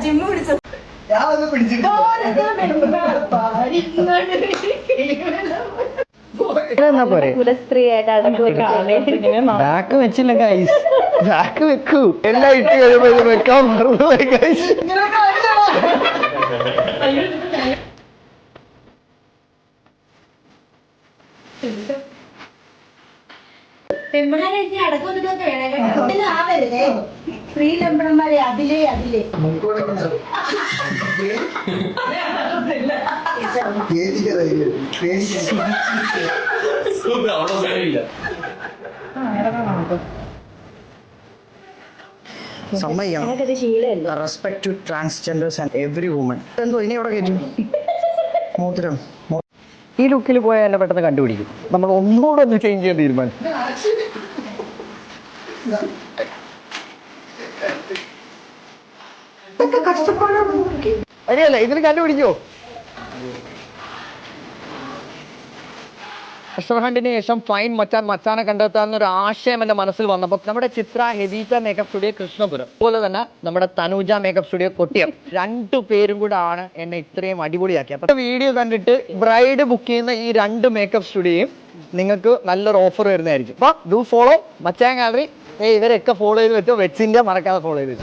Gym പിടിച്ചത് back വെച്ചില്ല guys, back വെക്കൂ. എല്ലാം ഇട്ട് കഴിയുമ്പോ വെക്കാൻ മറന്നുപോയി ഗൈസ്. സ്ത്രീലമ്പടന്മാരെ അതിലേ അതിലേ respect to transgenders and every woman. എന്തോ ഇനി അവിടെ കയറ്റും മോതിരം. ഈ ലുക്കിൽ പോയാൽ എന്നെ പെട്ടെന്ന് കണ്ടുപിടിക്കും. നമ്മൾ ഒന്നുകൂടെ ഒന്ന് ചേഞ്ച് ചെയ്യാൻ തീരുമാനം. അറിയല്ലേ ഇതിന് കണ്ടുപിടിക്കോ? റെസ്റ്റോറൻറ്റിന് ശേഷം ഫൈൻ മച്ചാനെ കണ്ടെത്താവുന്ന ഒരു ആശയം എൻ്റെ മനസ്സിൽ വന്നപ്പോൾ നമ്മുടെ ചിത്ര ഹെദീജ മേക്കപ്പ് സ്റ്റുഡിയോ കൃഷ്ണപുരം, അതുപോലെ തന്നെ നമ്മുടെ തനൂജ മേക്കപ്പ് സ്റ്റുഡിയോ കൊട്ടിയം, 2 പേരും കൂടെ ആണ് എന്നെ ഇത്രയും അടിപൊളിയാക്കി. അപ്പോൾ വീഡിയോ കണ്ടിട്ട് ബ്രൈഡ് ബുക്ക് ചെയ്യുന്ന ഈ 2 മേക്കപ്പ് സ്റ്റുഡിയോയും നിങ്ങൾക്ക് നല്ലൊരു ഓഫർ വരുന്നതായിരിക്കും. അപ്പോൾ ഡു ഫോളോ മച്ചാൻ ഗാലറി. ഇവരൊക്കെ ഫോളോ ചെയ്ത് വെച്ചോ. വെറ്റ്സ് ഇന്ത്യ മറക്കാതെ ഫോളോ ചെയ്ത് വെച്ചു.